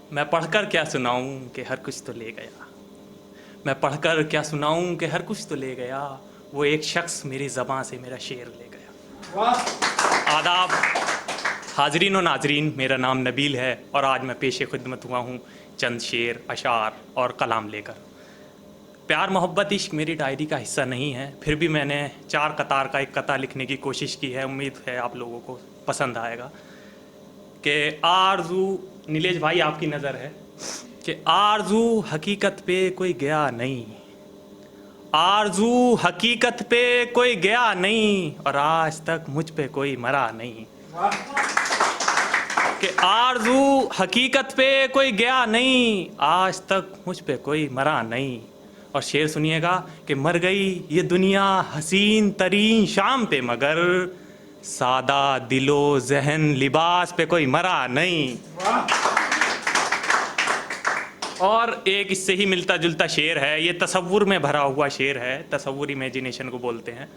मैं पढ़कर क्या सुनाऊं कि हर कुछ तो ले गया। मैं पढ़कर क्या सुनाऊं कि हर कुछ तो ले गया। वो एक शख्स मेरी ज़बां से मेरा शेर ले गया। वाह। आदाब हाजरीन व नाजरीन, मेरा नाम नबील है और आज मैं पेश खिदमत हुआ हूँ चंद शेर, अशार और कलाम लेकर। प्यार मोहब्बत इश्क मेरी डायरी का हिस्सा नहीं है, फिर भी मैंने 4 कतार का एक कता लिखने की कोशिश की है। उम्मीद है आप लोगों को पसंद आएगा। कि आरज़ू, नीलेश भाई आपकी नज़र है कि आरज़ू हकीकत पे कोई गया नहीं, आरज़ू हकीकत पे कोई गया नहीं और आज तक मुझ पे कोई मरा नहीं। कि आरज़ू हकीकत पे कोई गया नहीं, आज तक मुझ पे कोई मरा नहीं। और शेर सुनिएगा कि मर गई ये दुनिया हसीन तरीन शाम पे, मगर सादा दिलो जहन लिबास पे कोई मरा नहीं। और एक इससे ही मिलता जुलता शेर है, ये तसव्वुर में भरा हुआ शेर है, तसव्वुर इमेजिनेशन को बोलते हैं।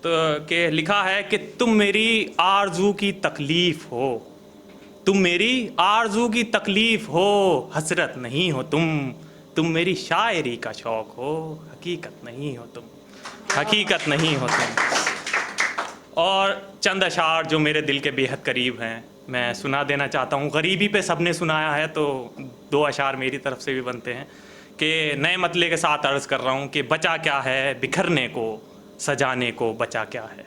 तो कि लिखा है कि तुम मेरी आरज़ू की तकलीफ़ हो, तुम मेरी आरज़ू की तकलीफ़ हो, हसरत नहीं हो तुम मेरी शायरी का शौक़ हो, हकीकत नहीं हो तुम, हकीकत नहीं हो तुम। और चंद अशार जो मेरे दिल के बेहद करीब हैं मैं सुना देना चाहता हूँ। गरीबी पे सबने सुनाया है तो 2 अशार मेरी तरफ से भी बनते हैं कि नए मतले के साथ अर्ज़ कर रहा हूँ कि बचा क्या है बिखरने को सजाने को, बचा क्या है,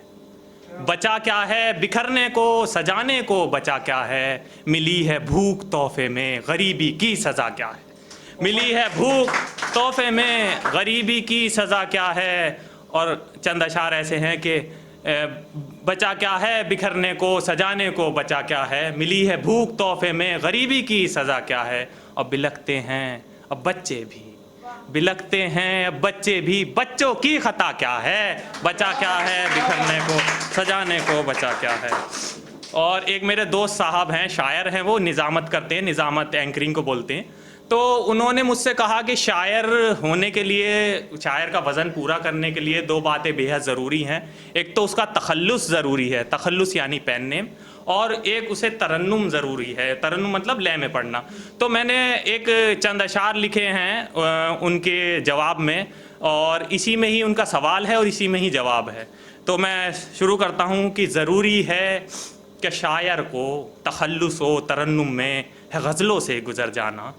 बचा क्या है बिखरने को सजाने को, बचा क्या है, मिली है भूख तोहफे में गरीबी की सज़ा क्या है, मिली है भूख तोहफे में गरीबी की सज़ा क्या है। और चंद अशार ऐसे हैं कि बचा क्या है बिखरने को सजाने को, बचा क्या है, मिली है भूख तोहफे में गरीबी की सज़ा क्या है। और बिलखते हैं अब बच्चे भी, बिलखते हैं अब बच्चे भी, बच्चों की खता क्या है, बचा क्या है बिखरने को सजाने को, बचा क्या है। और एक मेरे दोस्त साहब हैं, शायर हैं, वो निज़ामत करते हैं, निज़ामत एंकरिंग को बोलते हैं। तो उन्होंने मुझसे कहा कि शायर होने के लिए, शायर का वज़न पूरा करने के लिए 2 बातें बेहद ज़रूरी हैं। एक तो उसका तखल्लुस ज़रूरी है, तखल्लुस यानी पेन नेम, और एक उसे तरन्नुम ज़रूरी है, तरन्नुम मतलब लय में पढ़ना। तो मैंने एक चंद अशार लिखे हैं उनके जवाब में, और इसी में ही उनका सवाल है और इसी में ही जवाब है। तो मैं शुरू करता हूँ कि ज़रूरी है कि शायर को तखल्लुस हो तरन्नुम में है गज़लों से गुज़र जाना,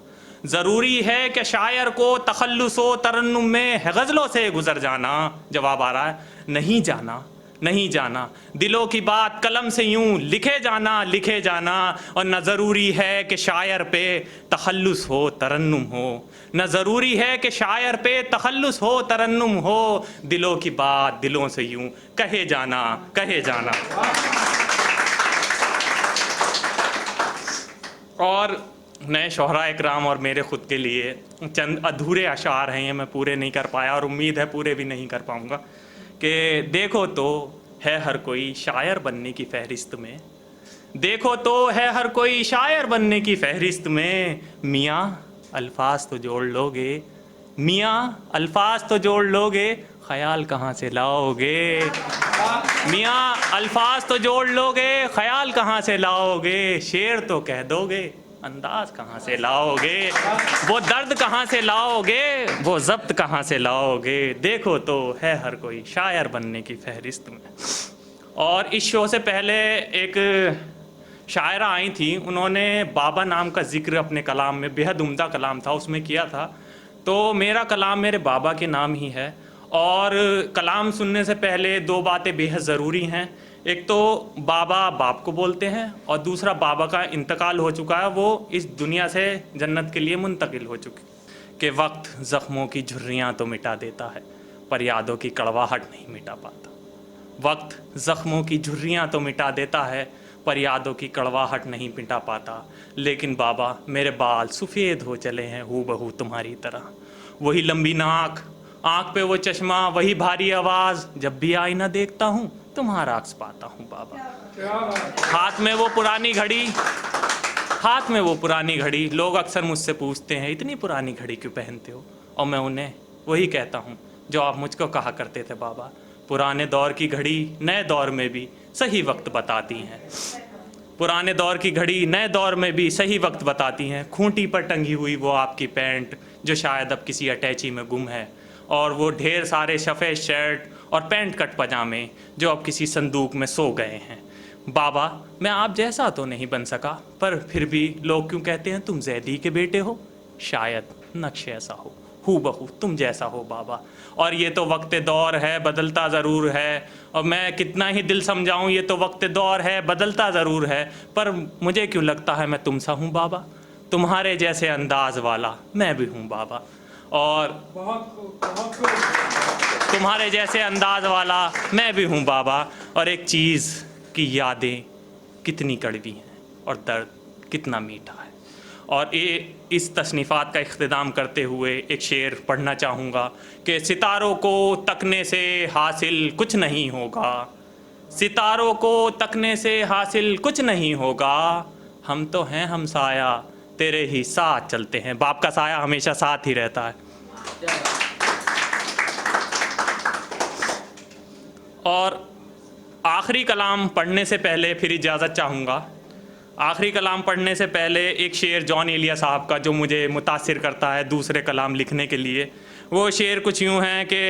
ज़रूरी है कि शायर को तखल्लुस हो तरन्नुम में है गज़लों से गुज़र जाना। जवाब आ रहा है नहीं जाना, नहीं जाना, दिलों की बात कलम से यूं लिखे जाना, लिखे जाना। और न ज़रूरी है कि शायर पे तखल्लुस हो तरन्नुम हो, न ज़रूरी है कि शायर पे तखल्लुस हो तरन्नुम हो, दिलों की बात दिलों से यूं कहे जाना, कहे जाना। और नए शोहरा इकराम और मेरे ख़ुद के लिए चंद अधूरे अशार हैं, ये मैं पूरे नहीं कर पाया और उम्मीद है पूरे भी नहीं कर पाऊँगा। कि देखो तो है हर कोई शायर बनने की फ़हरिस्त में, देखो तो है हर कोई शायर बनने की फ़हरिस्त में, मियाँ अल्फाज तो जोड़ लोगे, मियाँ अल्फाज तो जोड़ लोगे, ख़याल कहाँ से लाओगे, मियाँ अल्फाज तो जोड़ लोगे, ख़याल कहाँ से लाओगे, शेर तो कह दोगे, अंदाज कहाँ से लाओगे, वो दर्द कहाँ से लाओगे, वो ज़ब्त कहाँ से लाओगे, देखो तो है हर कोई शायर बनने की फ़हरिस्त में। और इस शो से पहले एक शायरा आई थी, उन्होंने बाबा नाम का ज़िक्र अपने कलाम में, बेहद उम्दा कलाम था, उसमें किया था। तो मेरा कलाम मेरे बाबा के नाम ही है। और कलाम सुनने से पहले 2 बातें बेहद ज़रूरी हैं। एक तो बाबा बाप को बोलते हैं और दूसरा बाबा का इंतकाल हो चुका है, वो इस दुनिया से जन्नत के लिए मुंतकिल हो चुके। कि वक्त ज़ख्मों की झुर्रियाँ तो मिटा देता है पर यादों की कड़वाहट नहीं मिटा पाता, वक्त ज़ख्मों की झुर्रियाँ तो मिटा देता है पर यादों की कड़वाहट नहीं मिटा पाता। लेकिन बाबा मेरे बाल सफ़ेद हो चले हैं हूबहू तुम्हारी तरह, वही लंबी नाक, आँख पे वो चश्मा, वही भारी आवाज़, जब भी आईना देखता हूँ तुम्हारा अक्स पाता हूँ बाबा। हाथ में वो पुरानी घड़ी, हाथ में वो पुरानी घड़ी, लोग अक्सर मुझसे पूछते हैं इतनी पुरानी घड़ी क्यों पहनते हो, और मैं उन्हें वही कहता हूँ जो आप मुझको कहा करते थे बाबा, पुराने दौर की घड़ी नए दौर में भी सही वक्त बताती हैं। पुराने दौर की घड़ी नए दौर में भी सही वक्त बताती हैं। खूंटी पर टंगी हुई वो आपकी पैंट जो शायद अब किसी अटैची में गुम है, और वो ढेर सारे सफ़ेद शर्ट और पैंट कट पजामे जो अब किसी संदूक में सो गए हैं। बाबा, मैं आप जैसा तो नहीं बन सका, पर फिर भी लोग क्यों कहते हैं तुम जैदी के बेटे हो? शायद नक्श ऐसा हो, हू बहू तुम जैसा हो बाबा। और ये तो वक्त दौर है, बदलता ज़रूर है, और मैं कितना ही दिल समझाऊं, ये तो वक्त दौर है, बदलता ज़रूर है, पर मुझे क्यों लगता है मैं तुम सा हूँ बाबा। तुम्हारे जैसे अंदाज वाला मैं भी हूँ बाबा, और तुम्हारे जैसे अंदाज वाला मैं भी हूँ बाबा। और एक चीज़ की यादें कितनी कड़वी हैं और दर्द कितना मीठा है। और ये इस तसनीफ़ात का इख्तिताम करते हुए एक शेर पढ़ना चाहूँगा कि सितारों को तकने से हासिल कुछ नहीं होगा, सितारों को तकने से हासिल कुछ नहीं होगा, हम तो हैं हमसाया तेरे ही साथ चलते हैं। बाप का साया हमेशा साथ ही रहता है। और आखिरी कलाम पढ़ने से पहले फिर इजाज़त चाहूँगा। आखिरी कलाम पढ़ने से पहले एक शेर जॉन एलिया साहब का जो मुझे मुतासिर करता है दूसरे कलाम लिखने के लिए। वो शेर कुछ यूँ हैं कि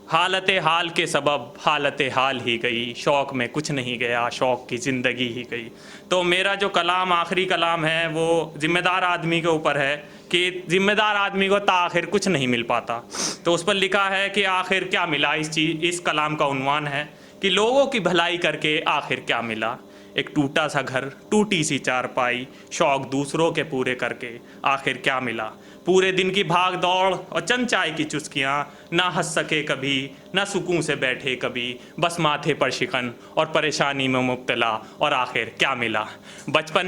हालत हाल के सबब हालत हाल ही गई, शौक़ में कुछ नहीं गया, शौक़ की ज़िंदगी ही गई। तो मेरा जो कलाम आखिरी कलाम है वो ज़िम्मेदार आदमी के ऊपर है कि ज़िम्मेदार आदमी को ताख़िर कुछ नहीं मिल पाता। तो उस पर लिखा है कि आखिर क्या मिला। इस कलाम का उन्वान है कि लोगों की भलाई करके आखिर क्या मिला। एक टूटा सा घर, टूटी सी चारपाई, शौक़ दूसरों के पूरे करके आखिर क्या मिला। पूरे दिन की भाग दौड़ और चंद चाय की चुस्कियाँ, ना हंस सके कभी, ना सुकून से बैठे कभी, बस माथे पर शिकन और परेशानी में मुब्तला, और आखिर क्या मिला। बचपन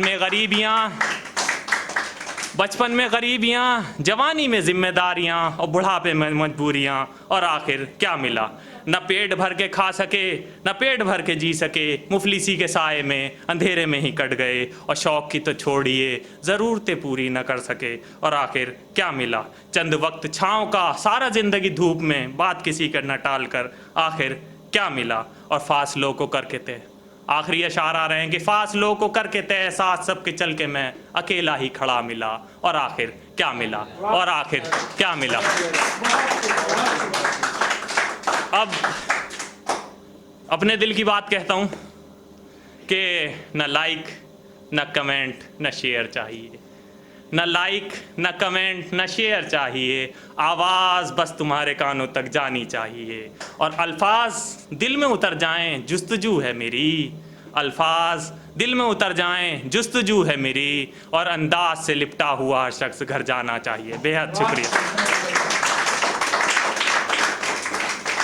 में गरीबियाँ, जवानी में जिम्मेदारियाँ और बुढ़ापे में मजबूरियाँ, और आखिर क्या मिला। न पेट भर के खा सके, न पेट भर के जी सके, मुफलिसी के साए में अंधेरे में ही कट गए, और शौक़ की तो छोड़िए ज़रूरतें पूरी न कर सके, और आखिर क्या मिला। चंद वक्त छाँव का, सारा ज़िंदगी धूप में, बात किसी का न टाल कर, आखिर क्या मिला। और फासलों को करके तय, आखिरी अशार आ रहे हैं कि फासलों को करके तय, साथ सबके चल के मैं अकेला ही खड़ा मिला, और आखिर क्या मिला, और आखिर क्या मिला। अब अपने दिल की बात कहता हूँ कि न लाइक न कमेंट न शेयर चाहिए, न लाइक न कमेंट न शेयर चाहिए, आवाज़ बस तुम्हारे कानों तक जानी चाहिए, और अल्फाज दिल में उतर जाएं जुस्तजू है मेरी, अल्फाज दिल में उतर जाएं जुस्तजू है मेरी, और अंदाज से लिपटा हुआ शख्स घर जाना चाहिए। बेहद शुक्रिया।